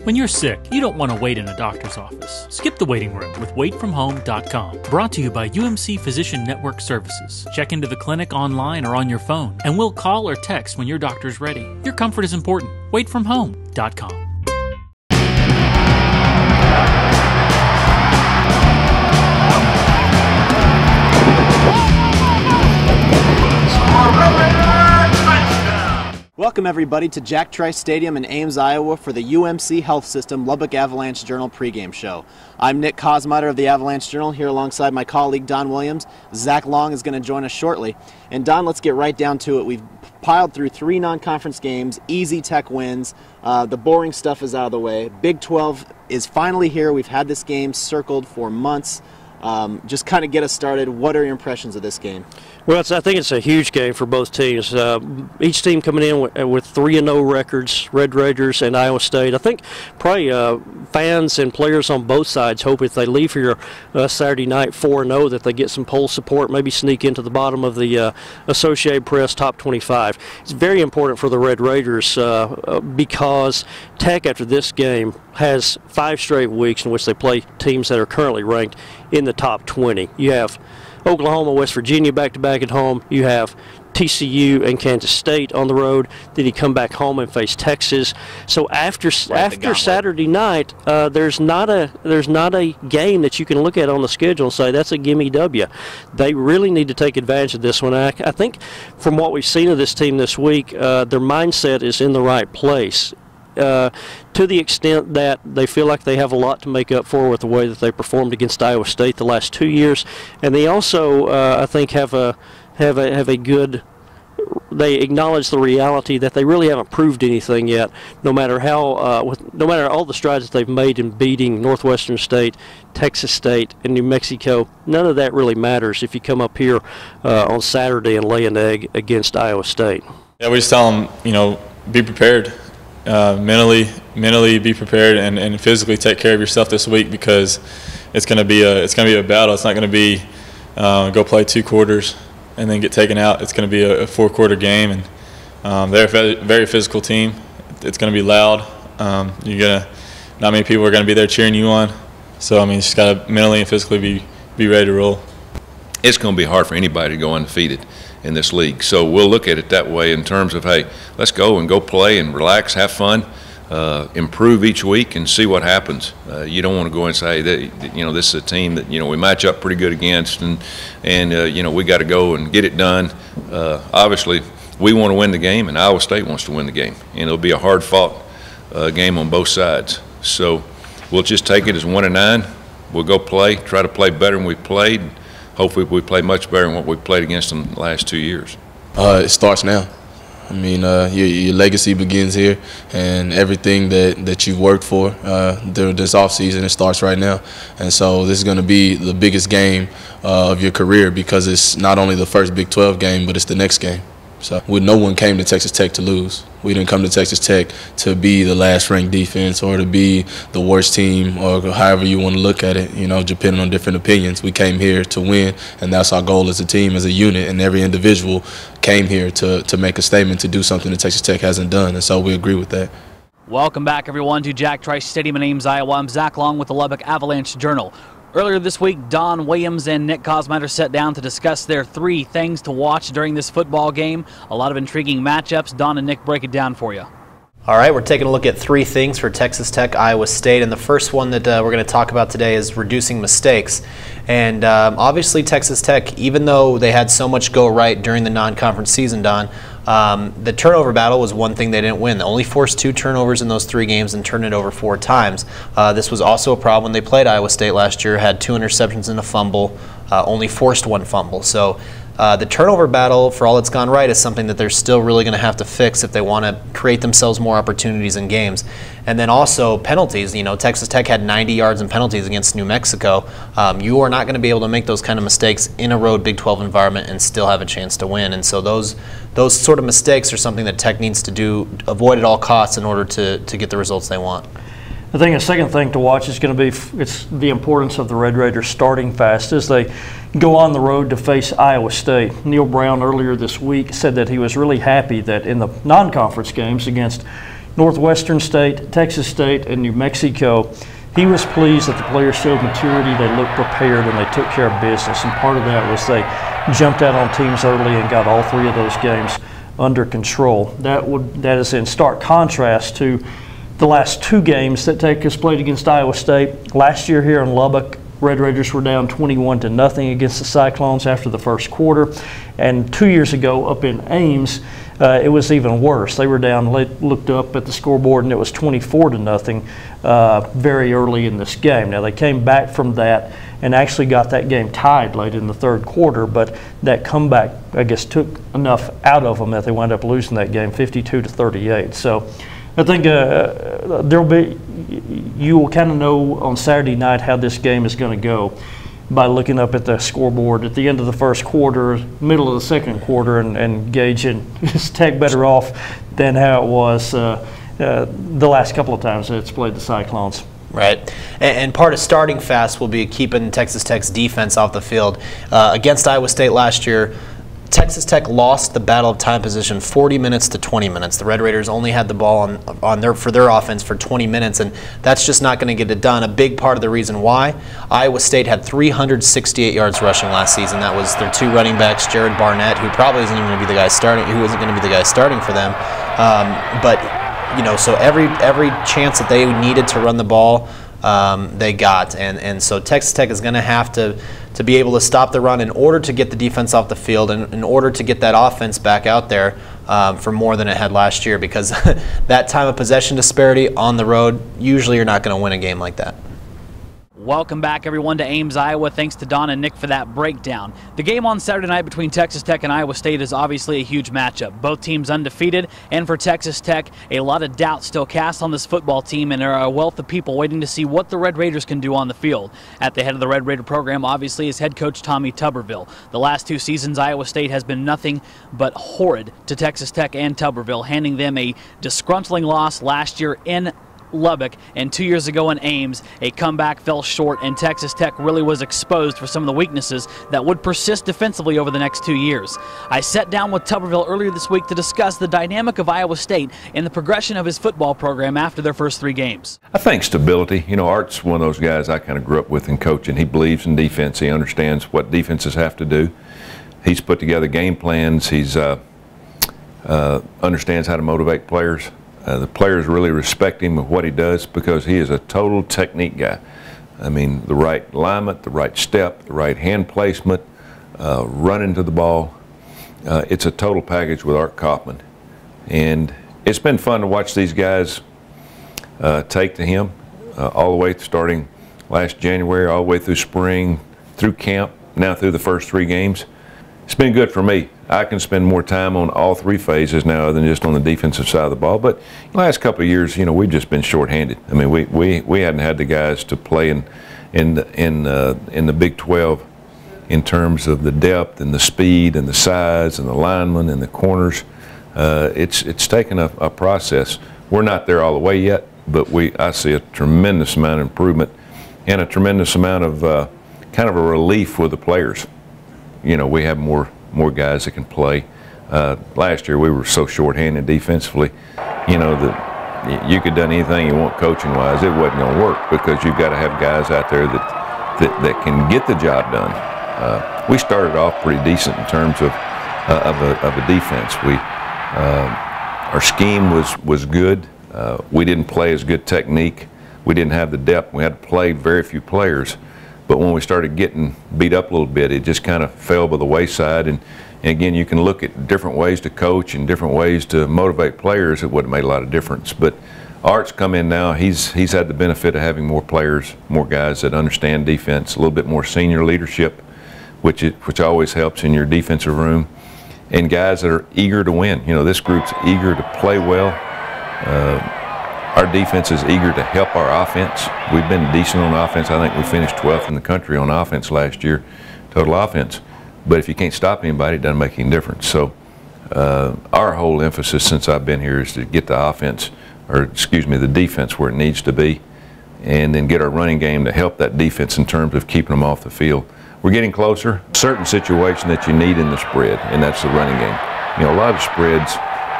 When you're sick, you don't want to wait in a doctor's office. Skip the waiting room with waitfromhome.com. Brought to you by UMC Physician Network Services. Check into the clinic online or on your phone, and we'll call or text when your doctor's ready. Your comfort is important. Waitfromhome.com. Welcome everybody to Jack Trice Stadium in Ames, Iowa for the UMC Health System Lubbock Avalanche-Journal pregame show. I'm Nick Kosmeyer of the Avalanche-Journal here alongside my colleague Don Williams. Zach Long is going to join us shortly. And Don, let's get right down to it. We've piled through 3 non-conference games, easy Tech wins. The boring stuff is out of the way. Big 12 is finally here. We've had this game circled for months. Just kind of get us started. What are your impressions of this game? Well, I think it's a huge game for both teams. Each team coming in with 3-0 records, Red Raiders and Iowa State. I think probably fans and players on both sides hope if they leave here Saturday night 4-0 that they get some poll support, maybe sneak into the bottom of the Associated Press top 25. It's very important for the Red Raiders because Tech, after this game, has 5 straight weeks in which they play teams that are currently ranked in the top 20. You have Oklahoma, West Virginia back-to-back at home. You have TCU and Kansas State on the road. Then you come back home and face Texas. So after Saturday night, there's not a game that you can look at on the schedule and say that's a gimme W. They really need to take advantage of this one. I think from what we've seen of this team this week, their mindset is in the right place. To the extent that they feel like they have a lot to make up for with the way that they performed against Iowa State the last 2 years, and they also, I think, have a good. They acknowledge the reality that they really haven't proved anything yet. No matter how, no matter all the strides that they've made in beating Northwestern State, Texas State, and New Mexico, none of that really matters if you come up here on Saturday and lay an egg against Iowa State. Yeah, we just tell them, be prepared. Mentally be prepared and physically take care of yourself this week because it's going to be a battle. It's not going to be go play 2 quarters and then get taken out. It's going to be a 4-quarter game, and they're a very physical team. It's going to be loud. Not many people are going to be there cheering you on. So you just got to mentally and physically be ready to roll. It's going to be hard for anybody to go undefeated in this league. So we'll look at it that way in terms of, hey, let's go play and relax, have fun, improve each week and see what happens. You don't want to go and say that, this is a team that, we match up pretty good against and we got to go and get it done. Obviously, we want to win the game and Iowa State wants to win the game. And it'll be a hard-fought game on both sides. So we'll just take it as 1-9. We'll go play, try to play better than we played. Hopefully we play much better than what we played against them the last 2 years. It starts now. Your legacy begins here, and everything that you've worked for during this offseason, it starts right now. And so this is going to be the biggest game of your career because it's not only the first Big 12 game, but it's the next game. So no one came to Texas Tech to lose. We didn't come to Texas Tech to be the last-ranked defense or to be the worst team or however you want to look at it, depending on different opinions. We came here to win, and that's our goal as a team, as a unit, and every individual came here to make a statement, to do something that Texas Tech hasn't done, and so we agree with that. Welcome back, everyone, to Jack Trice Stadium in Ames, Iowa. I'm Zach Long with the Lubbock Avalanche-Journal. Earlier this week, Don Williams and Nick Kosmeyer sat down to discuss their 3 things to watch during this football game. A lot of intriguing matchups. Don and Nick break it down for you. All right, we're taking a look at 3 things for Texas Tech, Iowa State, and the first one that we're going to talk about today is reducing mistakes. And obviously Texas Tech, even though they had so much go right during the non-conference season, Don, the turnover battle was one thing they didn't win. They only forced 2 turnovers in those 3 games and turned it over 4 times. This was also a problem when they played Iowa State last year, had 2 interceptions and a fumble, only forced 1 fumble. So the turnover battle, for all it's gone right, is something that they're still really going to have to fix if they want to create themselves more opportunities in games. And then also penalties. Texas Tech had 90 yards in penalties against New Mexico. You are not going to be able to make those kind of mistakes in a road Big 12 environment and still have a chance to win. And so those sort of mistakes are something that Tech needs to avoid at all costs in order to get the results they want. I think a second thing to watch is going to be it's the importance of the Red Raiders starting fast as they go on the road to face Iowa State. Neil Brown earlier this week said that he was really happy that in the non-conference games against Northwestern State, Texas State, and New Mexico, he was pleased that the players showed maturity, they looked prepared, and they took care of business. And part of that was they jumped out on teams early and got all 3 of those games under control. That is in stark contrast to the last 2 games that Texas played against Iowa State. Last year here in Lubbock, Red Raiders were down 21-0 against the Cyclones after the first quarter. And 2 years ago up in Ames, it was even worse. They were down, looked up at the scoreboard, and it was 24-0 very early in this game. Now, they came back from that and actually got that game tied late in the third quarter, but that comeback, I guess, took enough out of them that they wound up losing that game 52-38. So I think you will kind of know on Saturday night how this game is going to go by looking up at the scoreboard at the end of the first quarter, middle of the second quarter, and gauging is Tech better off than how it was the last couple of times that it's played the Cyclones. Right. And part of starting fast will be keeping Texas Tech's defense off the field. Against Iowa State last year, Texas Tech lost the battle of time position 40 minutes to 20 minutes. The Red Raiders only had the ball for their offense for 20 minutes, and that's just not going to get it done. A big part of the reason why Iowa State had 368 yards rushing last season. That was their 2 running backs, Jared Barnett, who probably isn't even going to be the guy starting, who isn't going to be the guy starting for them. But so every chance that they needed to run the ball, they got, and so Texas Tech is going to have to be able to stop the run in order to get the defense off the field and in order to get that offense back out there for more than it had last year, because that time of possession disparity on the road, usually you're not going to win a game like that. Welcome back, everyone, to Ames, Iowa. Thanks to Don and Nick for that breakdown. The game on Saturday night between Texas Tech and Iowa State is obviously a huge matchup. Both teams undefeated, and for Texas Tech, a lot of doubt still cast on this football team, and there are a wealth of people waiting to see what the Red Raiders can do on the field. At the head of the Red Raider program, obviously, is head coach Tommy Tuberville. The last 2 seasons, Iowa State has been nothing but horrid to Texas Tech and Tuberville, handing them a disgruntling loss last year in Lubbock, and 2 years ago in Ames. A comeback fell short, and Texas Tech really was exposed for some of the weaknesses that would persist defensively over the next 2 years. I sat down with Tuberville earlier this week to discuss the dynamic of Iowa State and the progression of his football program after their first 3 games. I think stability. Art's one of those guys I kind of grew up with in coaching. He believes in defense. He understands what defenses have to do. He's put together game plans. He's understands how to motivate players. The players really respect him with what he does because he is a total technique guy. I mean, the right alignment, the right step, the right hand placement, running to the ball. It's a total package with Art Kaufman. And it's been fun to watch these guys take to him all the way starting last January, all the way through spring, through camp, now through the first 3 games. It's been good for me. I can spend more time on all 3 phases now than just on the defensive side of the ball. But the last couple of years, we've just been shorthanded. I mean, we hadn't had the guys to play in the Big 12 in terms of the depth and the speed and the size and the linemen and the corners. It's taken a process. We're not there all the way yet, but I see a tremendous amount of improvement and a tremendous amount of kind of a relief with the players. We have more guys that can play. Last year we were so shorthanded defensively, that you could have done anything you want coaching-wise. It wasn't going to work because you've got to have guys out there that can get the job done. We started off pretty decent in terms of a defense. Our scheme was good. We didn't play as good technique. We didn't have the depth. We had to play very few players. But when we started getting beat up a little bit, it just kind of fell by the wayside. And again, you can look at different ways to coach and different ways to motivate players. It wouldn't have made a lot of difference. But Art's come in now. He's had the benefit of having more players, more guys that understand defense, a little bit more senior leadership, which always helps in your defensive room, and guys that are eager to win. This group's eager to play well. Our defense is eager to help our offense. We've been decent on offense. I think we finished 12th in the country on offense last year, total offense. But if you can't stop anybody, it doesn't make any difference. So our whole emphasis since I've been here is to get the defense where it needs to be, and then get our running game to help that defense in terms of keeping them off the field. We're getting closer. Certain situation that you need in the spread, and that's the running game. A lot of spreads,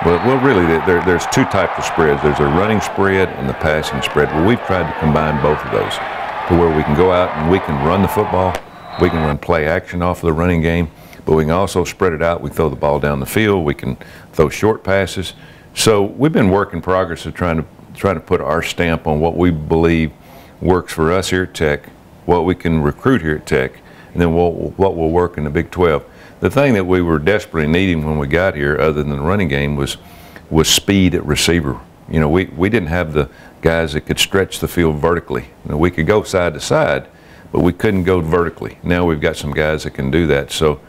Well, really, there's two types of spreads. There's a running spread and the passing spread. Well, we've tried to combine both of those to where we can go out and we can run the football, we can run play action off of the running game, but we can also spread it out. We throw the ball down the field. We can throw short passes. So we've been work in progress of trying to put our stamp on what we believe works for us here at Tech, what we can recruit here at Tech, and then what will work in the Big 12. The thing that we were desperately needing when we got here, other than the running game, was speed at receiver. You know, we didn't have the guys that could stretch the field vertically. You know, we could go side to side, but we couldn't go vertically. Now we've got some guys that can do that. So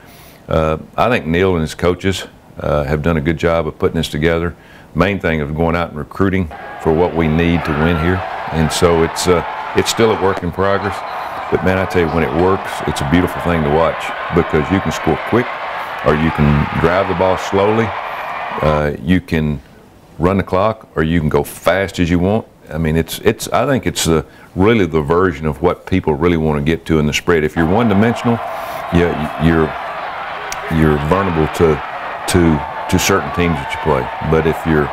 I think Neil and his coaches have done a good job of putting this together. Main thing is going out and recruiting for what we need to win here. And so it's still a work in progress. But man, I tell you, when it works, it's a beautiful thing to watch because you can score quick, or you can drive the ball slowly, you can run the clock, or you can go fast as you want. I mean, I think it's really the version of what people really want to get to in the spread. If you're one-dimensional, you're vulnerable to certain teams that you play. But if you're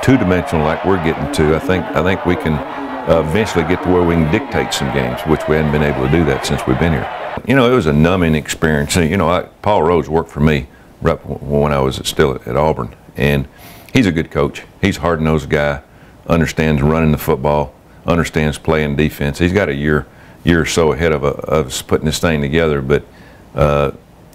two-dimensional, like we're getting to, I think we can eventually get to where we can dictate some games, which we hadn't been able to do that since we've been here. You know, it was a numbing experience. You know, Paul Rhodes worked for me right when I was still at Auburn, and he's a good coach. He's a hard-nosed guy, understands running the football, understands playing defense. He's got a year or so ahead of us putting this thing together. But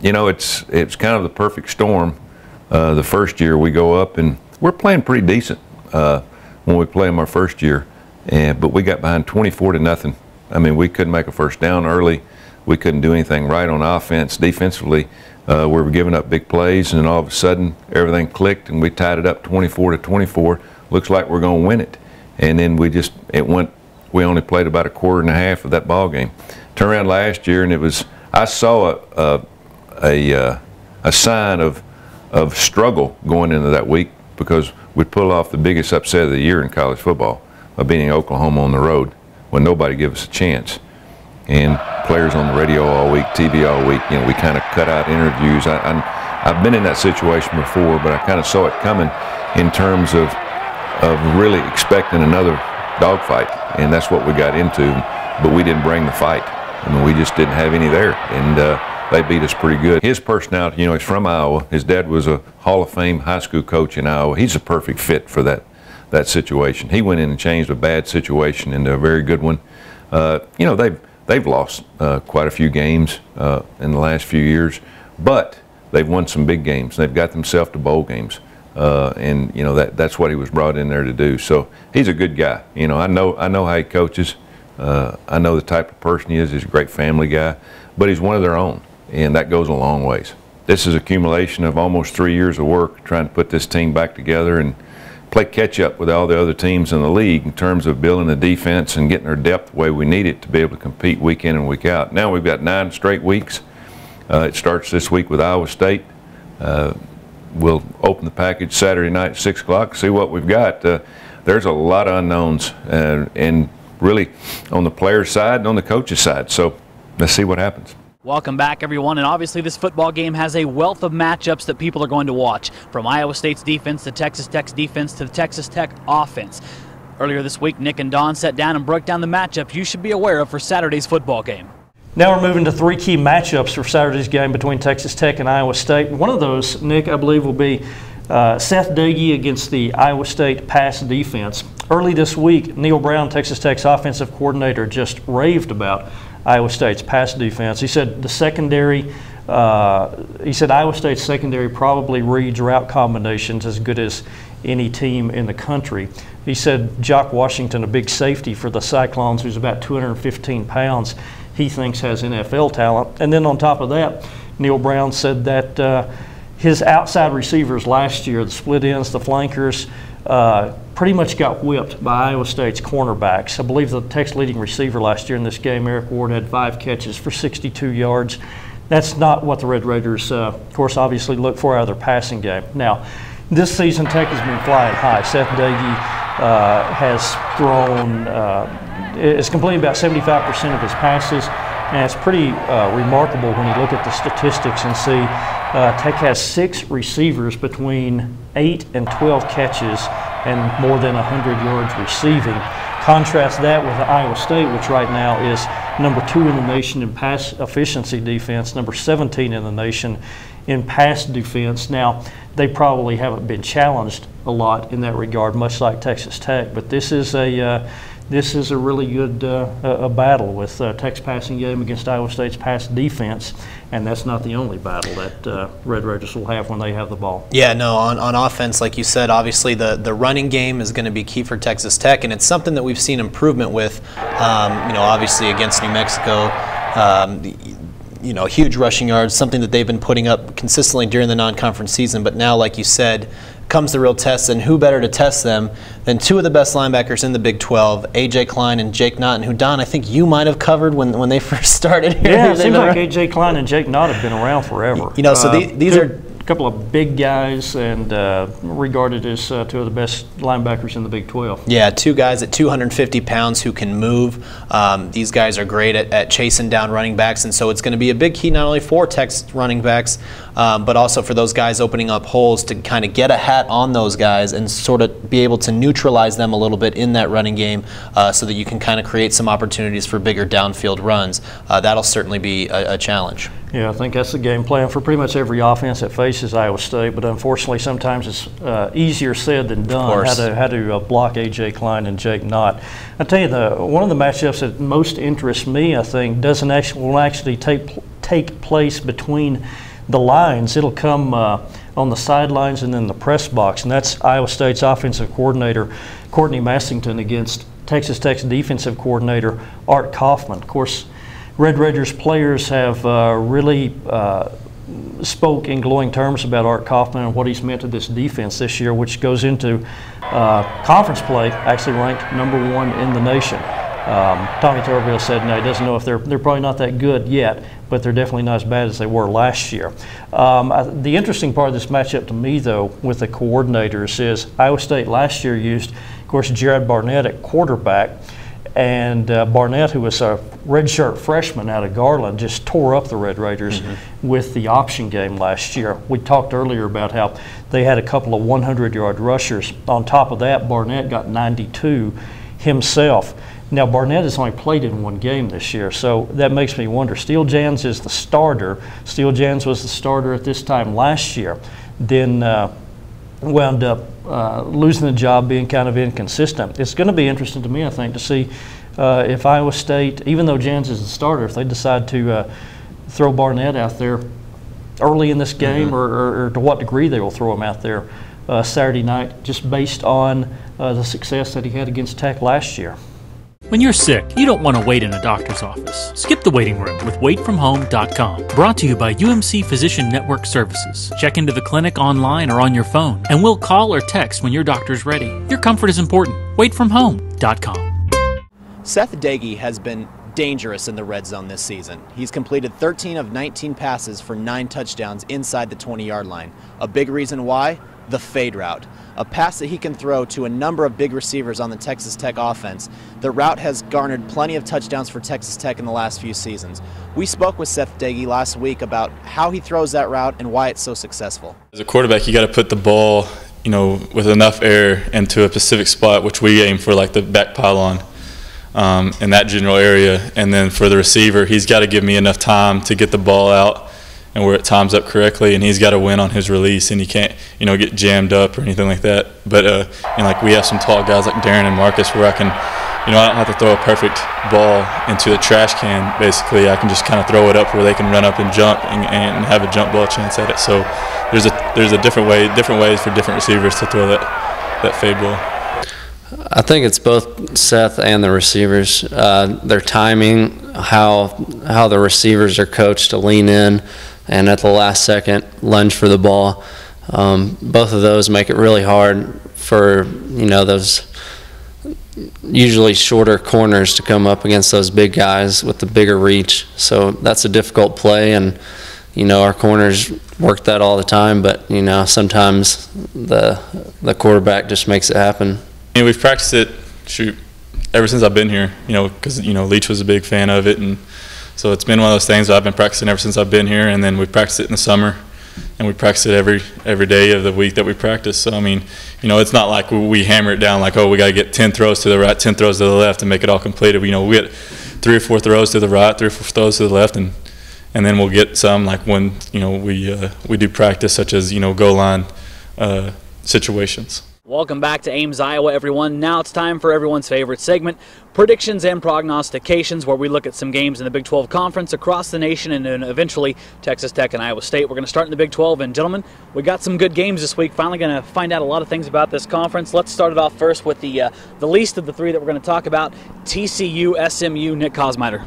you know, it's kind of the perfect storm. The first year we go up and we're playing pretty decent when we play them our first year. But we got behind 24-0. I mean, we couldn't make a first down early. We couldn't do anything right on offense. Defensively, we were giving up big plays, and all of a sudden, everything clicked, and we tied it up 24-24. Looks like we're going to win it. And then we only played about a quarter and a half of that ball game. Turned around last year, and I saw a sign of struggle going into that week because we pulled off the biggest upset of the year in college football by beating Oklahoma on the road when nobody gave us a chance. And players on the radio all week, TV all week, you know, we kind of cut out interviews. I've been in that situation before, but I kind of saw it coming in terms of really expecting another dogfight, and that's what we got into. But we didn't bring the fight. I mean, we just didn't have any there, and they beat us pretty good. His personality, you know, he's from Iowa. His dad was a Hall of Fame high school coach in Iowa. He's a perfect fit for that situation. He went in and changed a bad situation into a very good one. You know, they've lost quite a few games in the last few years, but they've won some big games. They've got themselves to bowl games, and you know that's what he was brought in there to do. So he's a good guy. You know, I know how he coaches. I know the type of person he is. He's a great family guy, but he's one of their own, and that goes a long ways. This is accumulation of almost 3 years of work trying to put this team back together and play catch up with all the other teams in the league in terms of building the defense and getting our depth the way we need it to be able to compete week in and week out. Now we've got 9 straight weeks. It starts this week with Iowa State. We'll open the package Saturday night at 6 o'clock, see what we've got. There's a lot of unknowns, and really on the player's side and on the coach's side. So let's see what happens. Welcome back, everyone, and obviously this football game has a wealth of matchups that people are going to watch, from Iowa State's defense to Texas Tech's defense to the Texas Tech offense. Earlier this week, Nick and Don sat down and broke down the matchups you should be aware of for Saturday's football game. Now we're moving to 3 key matchups for Saturday's game between Texas Tech and Iowa State. One of those, Nick, I believe will be Seth Doege against the Iowa State pass defense. Early this week, Neil Brown, Texas Tech's offensive coordinator, just raved about Iowa State's pass defense. He said the secondary, Iowa State's secondary probably reads route combinations as good as any team in the country. He said Jock Washington, a big safety for the Cyclones, who's about 215 pounds, he thinks has NFL talent. And then on top of that, Neil Brown said that his outside receivers last year, the split ends, the flankers, pretty much got whipped by Iowa State's cornerbacks. I believe the Tech's leading receiver last year in this game, Eric Ward, had 5 catches for 62 yards. That's not what the Red Raiders, of course, obviously look for out of their passing game. Now, this season, Tech has been flying high. Seth Doege has thrown, is completing about 75% of his passes, and it's pretty remarkable when you look at the statistics and see Tech has 6 receivers between 8 and 12 catches and more than 100 yards receiving. Contrast that with Iowa State, which right now is number 2 in the nation in pass efficiency defense, number 17 in the nation in pass defense. Now, they probably haven't been challenged a lot in that regard, much like Texas Tech, but this is a really good a battle with Tech's passing game against Iowa State's pass defense, and that's not the only battle that Red Raiders will have when they have the ball. Yeah, no, on offense, like you said, obviously the running game is going to be key for Texas Tech, and it's something that we've seen improvement with, obviously against New Mexico. Huge rushing yards, something that they've been putting up consistently during the non-conference season. But now, like you said, comes the real test, and who better to test them than 2 of the best linebackers in the Big 12, A.J. Klein and Jake Naughton, who, Don, I think you might have covered when they first started here. Yeah, it seems like A.J. Klein and Jake Naughton have been around forever. So these are a couple of big guys and regarded as 2 of the best linebackers in the Big 12. Yeah, 2 guys at 250 pounds who can move. These guys are great at chasing down running backs, and so it's going to be a big key not only for Texas running backs, but also for those guys opening up holes to kind of get a hat on those guys and sort of be able to neutralize them a little bit in that running game so that you can kind of create some opportunities for bigger downfield runs. That'll certainly be a challenge. Yeah, I think that's the game plan for pretty much every offense that faces Iowa State, but unfortunately sometimes it's easier said than done how to block A.J. Klein and Jake Knott. I tell you, one of the matchups that most interests me, I think, will actually take place between the lines. It'll come on the sidelines and then the press box, and that's Iowa State's offensive coordinator, Courtney Massington, against Texas Tech's defensive coordinator, Art Kaufman. Of course, Red Raiders players have really spoke in glowing terms about Art Kaufman and what he's meant to this defense this year, which goes into conference play, actually ranked number 1 in the nation. Tommy Turville said, no, he doesn't know if they're probably not that good yet, but they're definitely not as bad as they were last year. The interesting part of this matchup to me, though, with the coordinators is Iowa State last year used, of course, Jared Barnett at quarterback, and Barnett, who was a redshirt freshman out of Garland, just tore up the Red Raiders with the option game last year. We talked earlier about how they had a couple of 100-yard rushers. On top of that, Barnett got 92 himself. Now, Barnett has only played in 1 game this year, so that makes me wonder. Steele Jans is the starter. Steele Jans was the starter at this time last year, then wound up losing the job, being kind of inconsistent. It's going to be interesting to me, I think, to see if Iowa State, even though Jans is the starter, if they decide to throw Barnett out there early in this game, or to what degree they will throw him out there Saturday night, just based on the success that he had against Tech last year. When you're sick, you don't want to wait in a doctor's office. Skip the waiting room with waitfromhome.com. Brought to you by UMC Physician Network Services. Check into the clinic online or on your phone, and we'll call or text when your doctor's ready. Your comfort is important. Waitfromhome.com. Seth Dagey has been dangerous in the red zone this season. He's completed 13 of 19 passes for 9 touchdowns inside the 20-yard line. A big reason why? The fade route. A pass that he can throw to a number of big receivers on the Texas Tech offense. The route has garnered plenty of touchdowns for Texas Tech in the last few seasons. We spoke with Seth Dagey last week about how he throws that route and why it's so successful. As a quarterback, you got to put the ball, with enough air into a specific spot, which we aim for, like the back pylon, in that general area. And then for the receiver, he's got to give me enough time to get the ball out and where it times up correctly, and he's got to win on his release, and he can't, get jammed up or anything like that. But we have some tall guys like Darren and Marcus, where I can, I don't have to throw a perfect ball into the trash can. Basically, I can just kind of throw it up where they can run up and jump and have a jump ball chance at it. So there's a different ways for different receivers to throw that fade ball. I think it's both Seth and the receivers. Their timing, how the receivers are coached to lean in and at the last second lunge for the ball. Both of those make it really hard for those usually shorter corners to come up against those big guys with the bigger reach. So that's a difficult play, and our corners work that all the time, but sometimes the quarterback just makes it happen. We've practiced it, ever since I've been here, because, Leach was a big fan of it, and so it's been one of those things that I've been practicing ever since I've been here, and then we practiced it in the summer, we practice it every day of the week that we practice. So I mean, you know, it's not like we hammer it down like, oh, we got to get 10 throws to the right, 10 throws to the left, and make it all completed. You know, we get 3 or 4 throws to the right, 3 or 4 throws to the left, and then we'll get some like when, you know, we do practice, such as, you know, goal line situations. Welcome back to Ames, Iowa, everyone. Now it's time for everyone's favorite segment, Predictions and Prognostications, where we look at some games in the Big 12 Conference across the nation and then eventually Texas Tech and Iowa State. We're going to start in the Big 12, and gentlemen, we got some good games this week. Finally going to find out a lot of things about this conference. Let's start it off first with the least of the three that we're going to talk about, TCU, SMU, Nick Kosmider.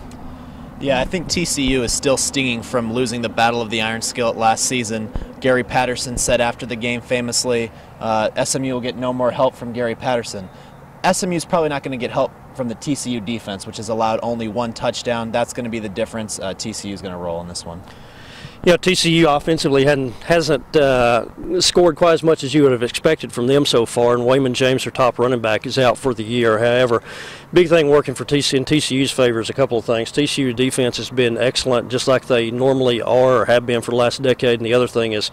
Yeah, I think TCU is still stinging from losing the Battle of the Iron Skillet last season. Gary Patterson said after the game famously, SMU will get no more help from Gary Patterson. SMU is probably not going to get help from the TCU defense, which has allowed only 1 touchdown. That's going to be the difference. TCU is going to roll in this one. Yeah, TCU offensively hasn't scored quite as much as you would have expected from them so far, and Wayman James, their top running back, is out for the year. However, big thing working for TCU in TCU's favor is a couple of things. TCU defense has been excellent, just like they normally are or have been for the last decade, and the other thing is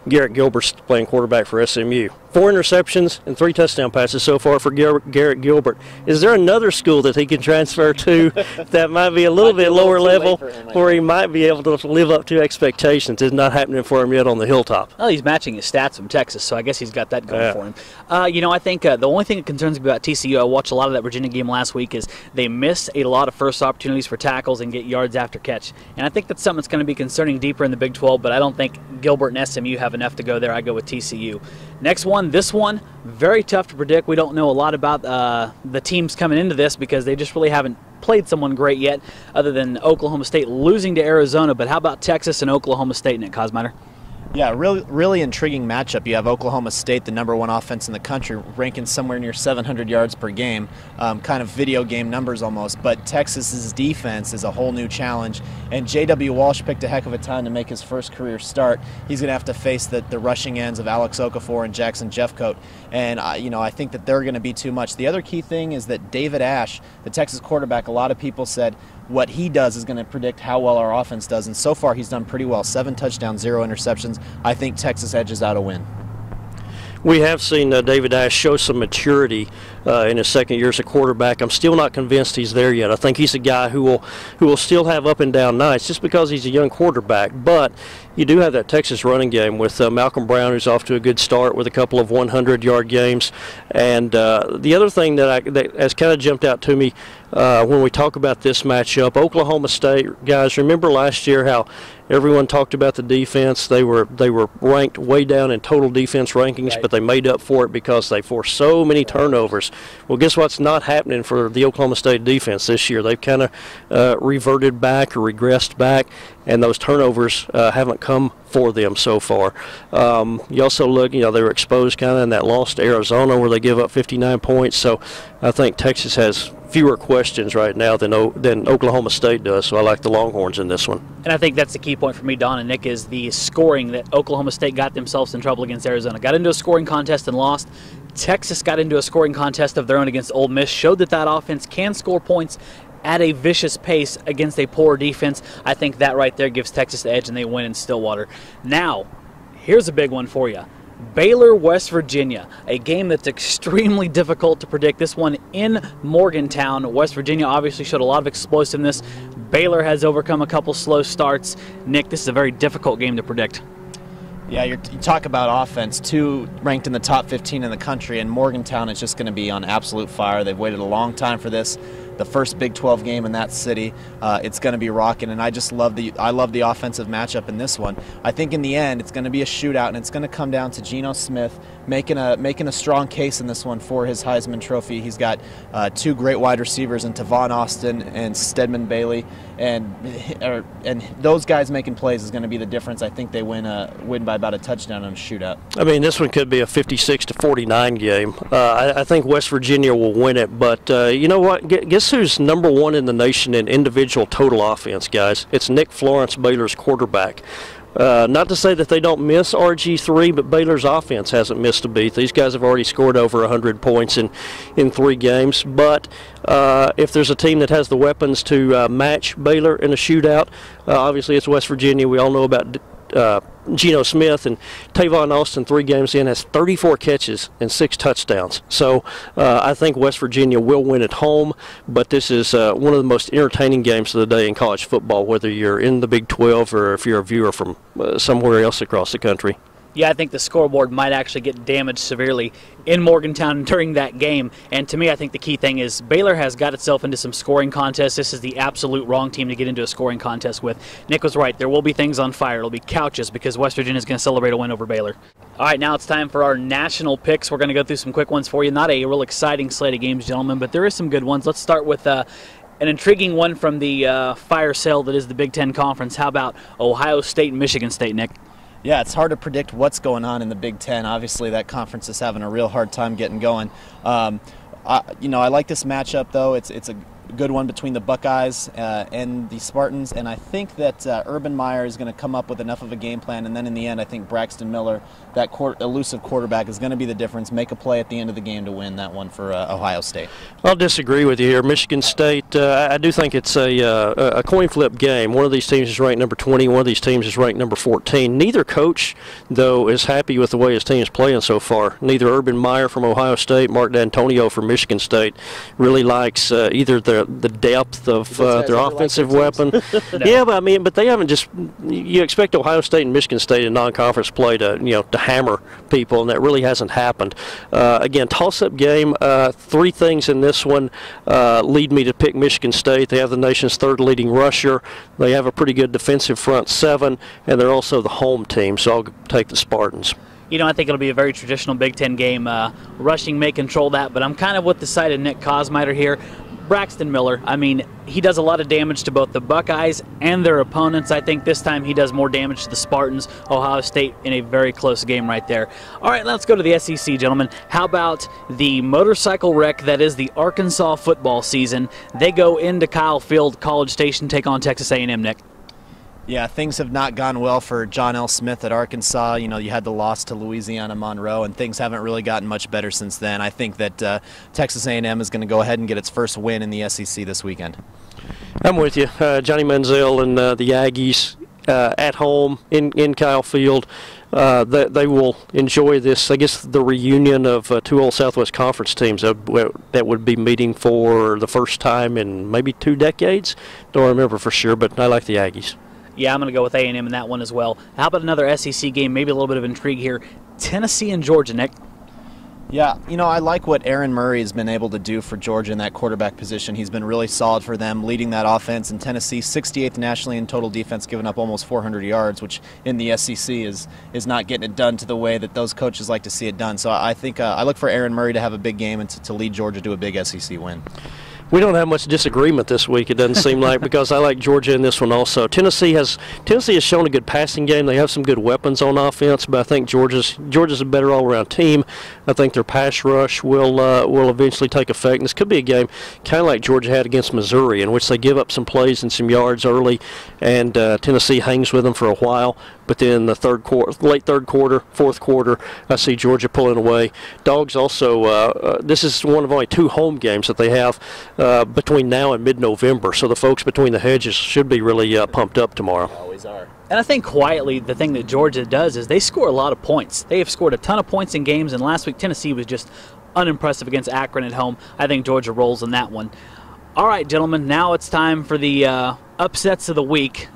Garrett Gilbert's playing quarterback for SMU. 4 interceptions and 3 touchdown passes so far for Garrett Gilbert. Is there another school that he can transfer to that might be a little bit lower level where he might be able to live up to expectations? It's not happening for him yet on the hilltop. Well, he's matching his stats from Texas, so I guess he's got that going for him. You know, I think the only thing that concerns me about TCU, I watched a lot of that Virginia game last week, is they miss a lot of first opportunities for tackles and get yards after catch. And I think that's something that's going to be concerning deeper in the Big 12, but I don't think Gilbert and SMU have enough to go there. I go with TCU. Next one, this one, very tough to predict. We don't know a lot about the teams coming into this because they just really haven't played someone great yet, other than Oklahoma State losing to Arizona. But how about Texas and Oklahoma State, Nick Kosmider? Yeah, really intriguing matchup. You have Oklahoma State, the #1 offense in the country, ranking somewhere near 700 yards per game, kind of video game numbers almost. But Texas's defense is a whole new challenge, and J.W. Walsh picked a heck of a time to make his first career start. He's going to have to face the rushing ends of Alex Okafor and Jackson Jeffcoat, and you know, I think that they're going to be too much. The other key thing is that David Ash, the Texas quarterback, a lot of people said what he does is going to predict how well our offense does, and so far he's done pretty well. 7 touchdowns, 0 interceptions. I think Texas edges out a win. We have seen David Ash show some maturity in his second year as a quarterback. I'm still not convinced he's there yet. I think he's a guy who will still have up and down nights just because he's a young quarterback. But you do have that Texas running game with Malcolm Brown, who's off to a good start with a couple of 100-yard games. And the other thing that has kind of jumped out to me when we talk about this matchup, Oklahoma State, guys, remember last year how everyone talked about the defense. They were ranked way down in total defense rankings, but they made up for it because they forced so many turnovers. Well, guess what's not happening for the Oklahoma State defense this year? They've kind of reverted back or regressed back, and those turnovers haven't come for them so far. You also look, you know, they were exposed kind of in that loss to Arizona where they give up 59 points. So I think Texas has fewer questions right now than Oklahoma State does. So I like the Longhorns in this one. And I think that's the key point for me, Don and Nick, is the scoring that Oklahoma State got themselves in trouble against Arizona. Got into a scoring contest and lost. Texas got into a scoring contest of their own against Ole Miss, showed that offense can score points at a vicious pace against a poor defense. I think that right there gives Texas the edge, and they win in Stillwater. Now, here's a big one for you. Baylor, West Virginia, a game that's extremely difficult to predict. This one in Morgantown. West Virginia obviously showed a lot of explosiveness. Baylor has overcome a couple slow starts. Nick, this is a very difficult game to predict. Yeah, you talk about offense, 2 ranked in the top 15 in the country, and Morgantown is just going to be on absolute fire. They've waited a long time for this. The first Big 12 game in that city, it's going to be rocking, and I love the offensive matchup in this one. I think in the end it's going to be a shootout, and it's going to come down to Geno Smith making a strong case in this one for his Heisman Trophy. He's got 2 great wide receivers in Tavon Austin and Stedman Bailey, and those guys making plays is going to be the difference. I think they win by about a touchdown on a shootout. I mean, this one could be a 56-49 game. I think West Virginia will win it, but you know what? Guess who's #1 in the nation in individual total offense, guys? It's Nick Florence, Baylor's quarterback. Not to say that they don't miss RG3, but Baylor's offense hasn't missed a beat. These guys have already scored over 100 points in 3 games. But if there's a team that has the weapons to match Baylor in a shootout, obviously it's West Virginia. We all know about Geno Smith, and Tavon Austin, 3 games in, has 34 catches and 6 touchdowns. So I think West Virginia will win at home, but this is one of the most entertaining games of the day in college football, whether you're in the Big 12 or if you're a viewer from somewhere else across the country. Yeah, I think the scoreboard might actually get damaged severely in Morgantown during that game. And to me, I think the key thing is Baylor has got itself into some scoring contests. This is the absolute wrong team to get into a scoring contest with. Nick was right. There will be things on fire. It'll be couches because West Virginia is going to celebrate a win over Baylor. All right, now it's time for our national picks. We're going to go through some quick ones for you. Not a real exciting slate of games, gentlemen, but there is some good ones. Let's start with an intriguing one from the fire sale that is the Big Ten Conference. How about Ohio State and Michigan State, Nick? Yeah, it's hard to predict what's going on in the Big Ten. Obviously, that conference is having a real hard time getting going. I like this matchup, though. It's a good one between the Buckeyes and the Spartans, and I think that Urban Meyer is going to come up with enough of a game plan, and then in the end, I think Braxton Miller, that elusive quarterback, is going to be the difference, make a play at the end of the game to win that one for Ohio State. I'll disagree with you here. Michigan State, I do think it's a coin flip game. One of these teams is ranked number 20, one of these teams is ranked number 14. Neither coach, though, is happy with the way his team is playing so far. Neither Urban Meyer from Ohio State, Mark D'Antonio from Michigan State really likes either the depth of their offensive weapon. Yeah, but they haven't just. You expect Ohio State and Michigan State in non-conference play to hammer people, and that really hasn't happened. Again, toss-up game. 3 things in this one lead me to pick Michigan State. They have the nation's 3rd leading rusher. They have a pretty good defensive front 7, and they're also the home team. So I'll take the Spartans. I think it'll be a very traditional Big Ten game. Rushing may control that, but I'm kind of with the side of Nick Kosmider here. Braxton Miller, he does a lot of damage to both the Buckeyes and their opponents. I think this time he does more damage to the Spartans. Ohio State in a very close game right there. All right, let's go to the SEC, gentlemen. How about the motorcycle wreck that is the Arkansas football season? They go into Kyle Field, College Station, take on Texas A&M, Nick. Yeah, things have not gone well for John L. Smith at Arkansas. You had the loss to Louisiana Monroe, and things haven't really gotten much better since then. I think that Texas A&M is going to go ahead and get its first win in the SEC this weekend. I'm with you. Johnny Manziel and the Aggies at home in Kyle Field. They will enjoy this, I guess, the reunion of 2 old Southwest Conference teams that would be meeting for the first time in maybe 2 decades. Don't remember for sure, but I like the Aggies. Yeah, I'm going to go with A&M in that one as well. How about another SEC game, maybe a little bit of intrigue here? Tennessee and Georgia, Nick. Yeah, I like what Aaron Murray has been able to do for Georgia in that quarterback position. He's been really solid for them, leading that offense. And Tennessee, 68th nationally in total defense, giving up almost 400 yards, which in the SEC is not getting it done to the way that those coaches like to see it done. So I think I look for Aaron Murray to have a big game and to lead Georgia to a big SEC win. We don't have much disagreement this week, it doesn't seem like, because I like Georgia in this one also. Tennessee has shown a good passing game. They have some good weapons on offense, but I think Georgia's a better all-around team. I think their pass rush will eventually take effect. And this could be a game kind of like Georgia had against Missouri, in which they give up some plays and some yards early, and Tennessee hangs with them for a while. But then the late third quarter, fourth quarter, I see Georgia pulling away. Dogs also, this is one of only 2 home games that they have between now and mid-November. So the folks between the hedges should be really pumped up tomorrow. Always are. And I think quietly the thing that Georgia does is they score a lot of points. They have scored a ton of points in games, and last week Tennessee was just unimpressive against Akron at home. I think Georgia rolls in that one. All right, gentlemen, now it's time for the upsets of the week.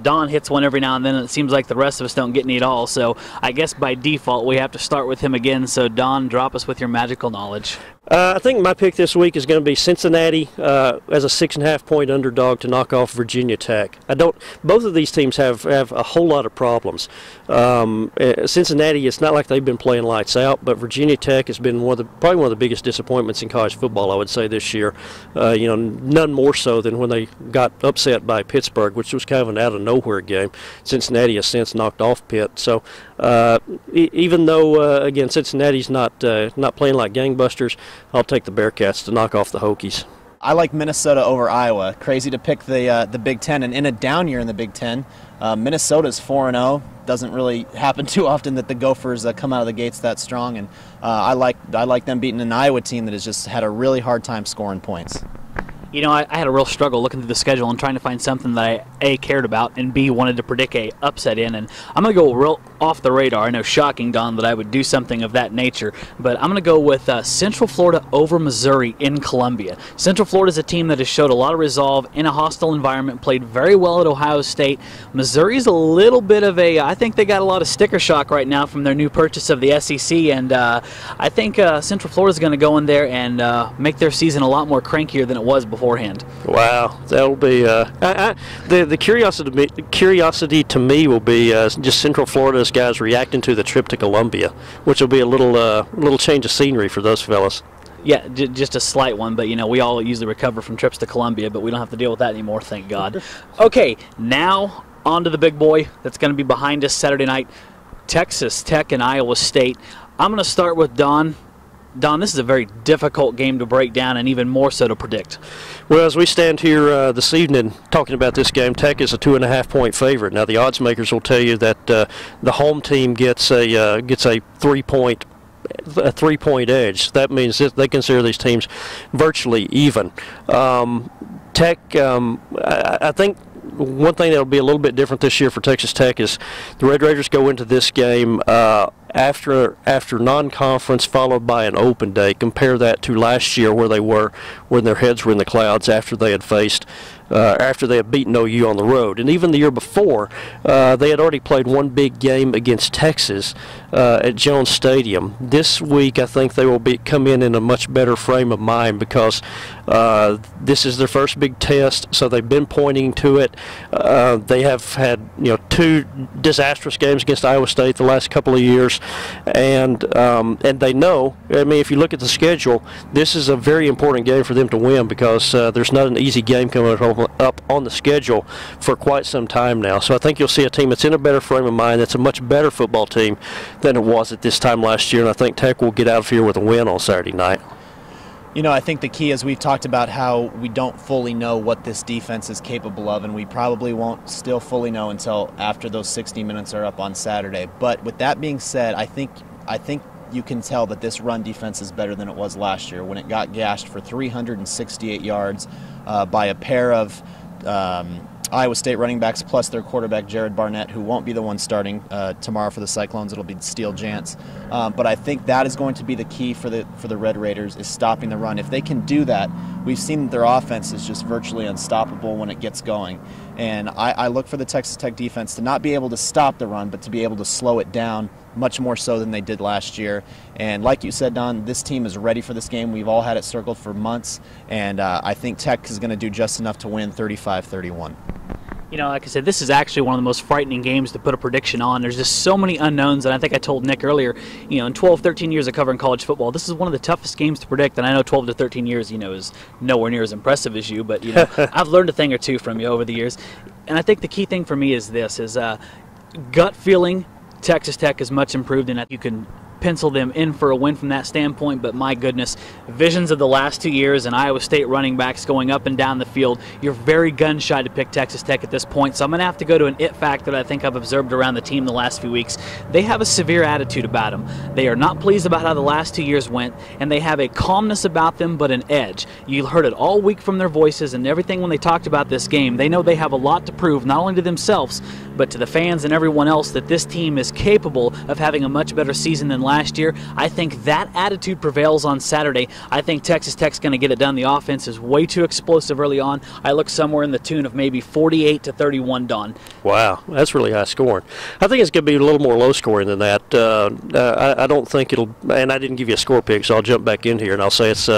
Don hits one every now and then, and it seems like the rest of us don't get any at all. So I guess by default we have to start with him again. So Don, drop us with your magical knowledge. I think my pick this week is going to be Cincinnati as a 6.5-point underdog to knock off Virginia Tech. Both of these teams have a whole lot of problems. Cincinnati, it's not like they've been playing lights out, but Virginia Tech has been probably one of the biggest disappointments in college football, I would say, this year. None more so than when they got upset by Pittsburgh, which was kind of an out-of-nowhere game. Cincinnati has since knocked off Pitt. So even though, again, Cincinnati's not playing like gangbusters, I'll take the Bearcats to knock off the Hokies. I like Minnesota over Iowa. Crazy to pick the Big Ten, and in a down year in the Big Ten, Minnesota's 4-0. Doesn't really happen too often that the Gophers come out of the gates that strong, and I like them beating an Iowa team that has just had a really hard time scoring points. You know, I had a real struggle looking through the schedule and trying to find something that I, A, cared about, and B, wanted to predict a upset in. And I'm going to go real off the radar. I know, shocking, Don, that I would do something of that nature. But I'm going to go with Central Florida over Missouri in Columbia. Central Florida is a team that has showed a lot of resolve in a hostile environment, played very well at Ohio State. Missouri's a little bit of a, I think they got a lot of sticker shock right now from their new purchase of the SEC. And I think Central Florida is going to go in there and make their season a lot more crankier than it was beforehand. Wow, that'll be the curiosity to me will be just Central Florida's guys reacting to the trip to Columbia, which will be a little change of scenery for those fellas. Yeah, just a slight one, but you know, we all usually recover from trips to Columbia, but we don't have to deal with that anymore, thank God. Okay, now on to the big boy that's going to be behind us Saturday night, Texas Tech and Iowa State. I'm going to start with Don. Don, this is a very difficult game to break down and even more so to predict. Well, as we stand here this evening talking about this game, Tech is a 2.5-point favorite. Now, the odds makers will tell you that the home team gets a 3-point edge. That means that they consider these teams virtually even. Tech, I think one thing that will be a little bit different this year for Texas Tech is the Red Raiders go into this game after non-conference followed by an open day. Compare that to last year where they were when their heads were in the clouds after they had faced after they had beaten OU on the road. And even the year before, they had already played one big game against Texas at Jones Stadium. This week, I think they will come in a much better frame of mind because this is their first big test, so they've been pointing to it. They have had 2 disastrous games against Iowa State the last couple of years, and they know. I mean, if you look at the schedule, this is a very important game for them to win because there's not an easy game coming up on the schedule for quite some time now. So I think you'll see a team that's in a better frame of mind, that's a much better football team than it was at this time last year, and I think Tech will get out of here with a win on Saturday night. You know, I think the key is we've talked about how we don't fully know what this defense is capable of, and we probably won't still fully know until after those 60 minutes are up on Saturday. But with that being said, I think you can tell that this run defense is better than it was last year when it got gashed for 368 yards by a pair of Iowa State running backs plus their quarterback Jared Barnett, who won't be the one starting tomorrow for the Cyclones. It'll be Steele Jantz. But I think that is going to be the key for the Red Raiders, is stopping the run. If they can do that, we've seen that their offense is just virtually unstoppable when it gets going. And I look for the Texas Tech defense to not be able to stop the run, but to be able to slow it down much more so than they did last year. And like you said, Don, this team is ready for this game. We've all had it circled for months, and I think Tech is going to do just enough to win 35-31. You know, like I said, this is actually one of the most frightening games to put a prediction on. There's just so many unknowns, and I think I told Nick earlier, in 12, 13 years of covering college football, this is one of the toughest games to predict, and I know 12 to 13 years, is nowhere near as impressive as you, but, I've learned a thing or two from you over the years. And I think the key thing for me is this, is gut feeling. Texas Tech is much improved, and you can pencil them in for a win from that standpoint, but my goodness, visions of the last 2 years and Iowa State running backs going up and down the field, you're very gun-shy to pick Texas Tech at this point, so I'm going to have to go to an it factor that I think I've observed around the team the last few weeks. They have a severe attitude about them. They are not pleased about how the last 2 years went, and they have a calmness about them, but an edge. You heard it all week from their voices and everything when they talked about this game. They know they have a lot to prove, not only to themselves, but to the fans and everyone else, that this team is capable of having a much better season than last year. I think that attitude prevails on Saturday. I think Texas Tech's going to get it done. The offense is way too explosive early on. I look somewhere in the tune of maybe 48-31, Don. Wow, that's really high scoring. I think it's going to be a little more low scoring than that. I don't think it'll, and I didn't give you a score pick, so I'll jump back in here and I'll say it's,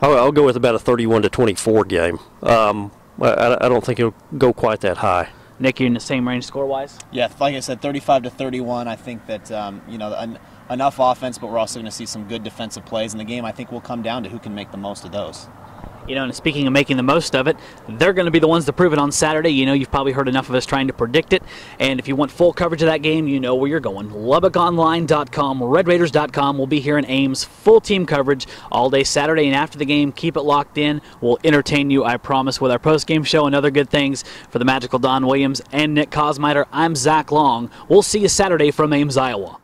I'll go with about a 31-24 game. I don't think it'll go quite that high. Nick, you're in the same range score-wise? Yeah, like I said, 35-31. I think that, enough offense, but we're also going to see some good defensive plays in the game. I think will come down to who can make the most of those. And speaking of making the most of it, they're going to be the ones to prove it on Saturday. You've probably heard enough of us trying to predict it. And if you want full coverage of that game, you know where you're going. LubbockOnline.com, RedRaiders.com. We'll be here in Ames. Full team coverage all day Saturday. And after the game, keep it locked in. We'll entertain you, I promise, with our post-game show and other good things. For the magical Don Williams and Nick Kosmider, I'm Zach Long. We'll see you Saturday from Ames, Iowa.